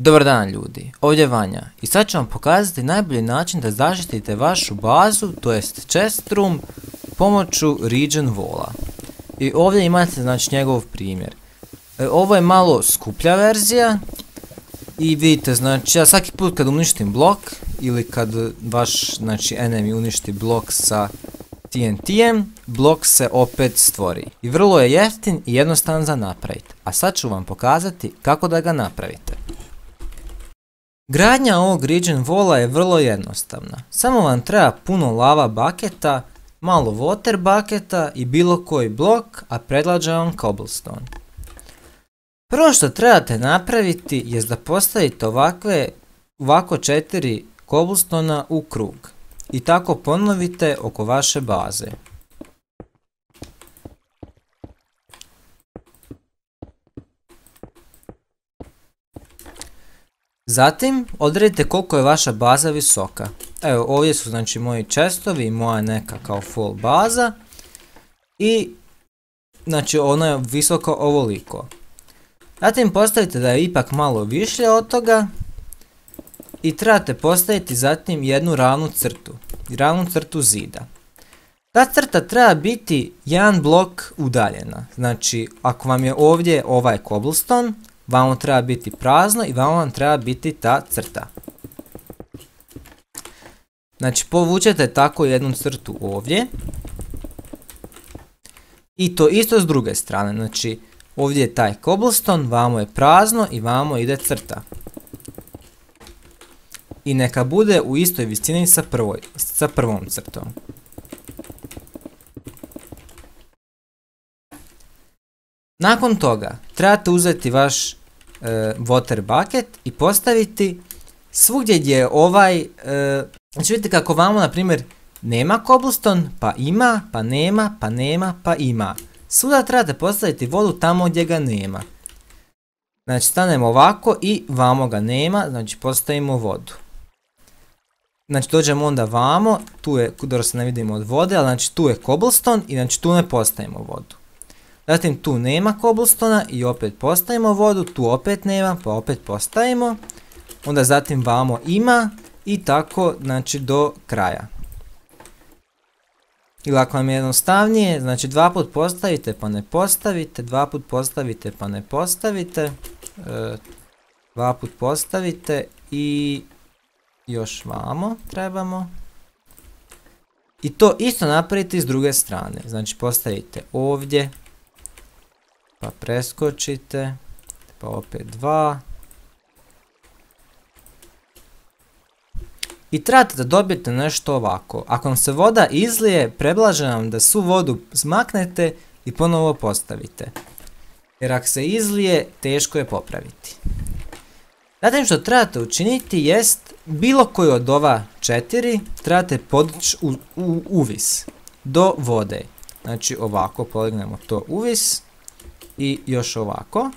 Dobar dan ljudi, ovdje je Vanja i sad ću vam pokazati najbolji način da zaštitite vašu bazu, to jest chest room, pomoću region walla. I ovdje imate znači njegov primjer. Ovo je malo skuplja verzija i vidite znači ja svaki put kad uništim blok ili kad vaš znači enemy uništi blok sa TNT-em, blok se opet stvori. I vrlo je jeftin i jednostavan za napraviti. A sad ću vam pokazati kako da ga napravite. Gradnja ovog region walla je vrlo jednostavna. Samo vam treba puno lava bucketa, malo water bucketa i bilo koji blok, a predlažem vam cobblestone. Prvo što trebate napraviti je da postavite ovako 4 cobblestona u krug. I tako ponovite oko vaše baze. Zatim odredite koliko je vaša baza visoka. Evo ovdje su znači moji chestovi i moja neka kao full baza. I znači ona je visoka ovoliko. Zatim postavite da je ipak malo više od toga. I trebate postaviti zatim jednu ravnu crtu zida. Ta crta treba biti jedan blok udaljena. Znači ako vam je ovdje ovaj cobblestone, vamo treba biti prazno i vamo vam treba biti ta crta. Znači povučete tako jednu crtu ovdje. I to isto s druge strane. Znači ovdje je taj cobblestone, vamo je prazno i vamo ide crta. I neka bude u istoj visini sa prvom crtom. Nakon toga trebate uzeti vaš water bucket i postaviti svugdje gdje je ovaj, znači vidite kako vamo na primjer nema cobblestone, pa ima, pa nema, pa nema, pa ima. Svuda trebate postaviti vodu tamo gdje ga nema. Znači stanemo ovako i vamo ga nema, znači postavimo vodu. Znači dođemo onda vamo, tu je, dobro se ne vidimo od vode, ali znači tu je cobblestone i znači tu ne postavimo vodu. Zatim tu nema cobblestona i opet postavimo vodu, tu opet nema pa opet postavimo. Onda zatim vamo ima i tako znači do kraja. Ili ako vam je jednostavnije, znači dva put postavite pa ne postavite, dva put postavite pa ne postavite, dva put postavite i još vamo trebamo. I to isto napravite s druge strane, znači postavite ovdje. Pa preskočite, pa opet dva. I trebate da dobijete nešto ovako. Ako vam se voda izlije, predlažem vam da svu vodu smaknete i ponovo postavite. Jer ako se izlije, teško je popraviti. Zatim što trebate učiniti jest, bilo koju od ova 4 trebate podići u uvis do vode. Znači ovako podignemo to uvis. I još ovako.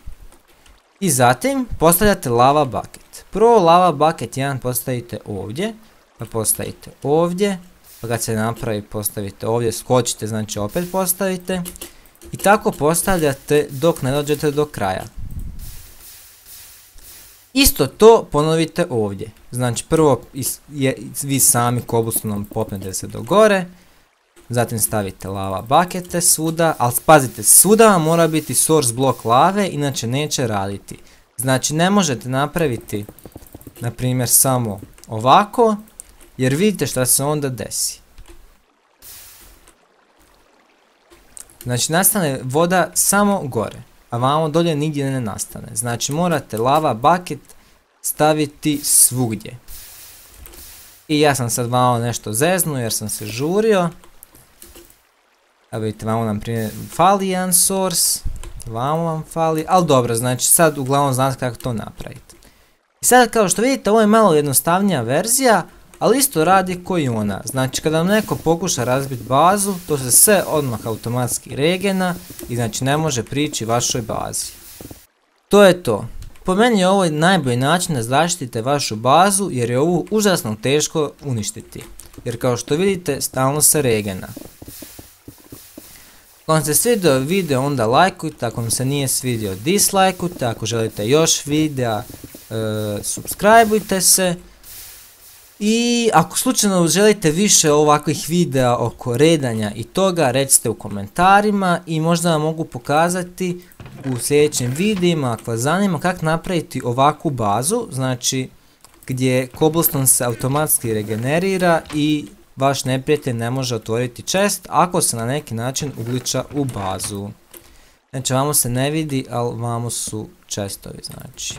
I zatim postavljate lava bucket. Prvo lava bucket 1 postavite ovdje. Pa postavite ovdje. Pa kad se napravi postavite ovdje. Skočite znači opet postavite. I tako postavljate dok ne dođete do kraja. Isto to ponovite ovdje. Znači prvo vi sami cobblestoneom popnete se do gore. Zatim stavite lava buckete svuda, ali pazite, svuda vam mora biti source blok lave, inače neće raditi. Znači ne možete napraviti, na primjer, samo ovako, jer vidite šta se onda desi. Znači nastane voda samo gore, a vamo dolje nigdje ne nastane. Znači morate lava bucket staviti svugdje. I ja sam sad vamo nešto zeznuo jer sam se žurio. Evo vidite, vamo nam primjer fali jedan source, vamo vam fali, ali dobro, znači sad uglavnom znate kako to napraviti. I sad kao što vidite, ovo je malo jednostavnija verzija, ali isto radi ko i ona. Znači kada vam neko pokuša razbiti bazu, to se sve odmah automatski regena i znači ne može prići vašoj bazi. To je to. Po meni je ovo najbolji način da zaštitite vašu bazu jer je ovu užasno teško uništiti. Jer kao što vidite, stalno se regena. Ako vam se svidio video onda lajkujte, ako vam se nije svidio dislajkujte, ako želite još videa subscribeujte se. I ako slučajno želite više ovakvih videa oko redanja i toga, recite u komentarima i možda vam mogu pokazati u sljedećim videima ako vas zanima kako napraviti ovakvu bazu, znači gdje cobblestone se automatski regenerira i vaš neprijatelj ne može otvoriti chest ako se na neki način ugliča u bazu. Znači vamo se ne vidi, ali vamo su chestovi, znači.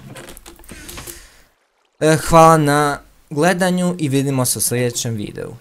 Hvala na gledanju i vidimo se u sljedećem videu.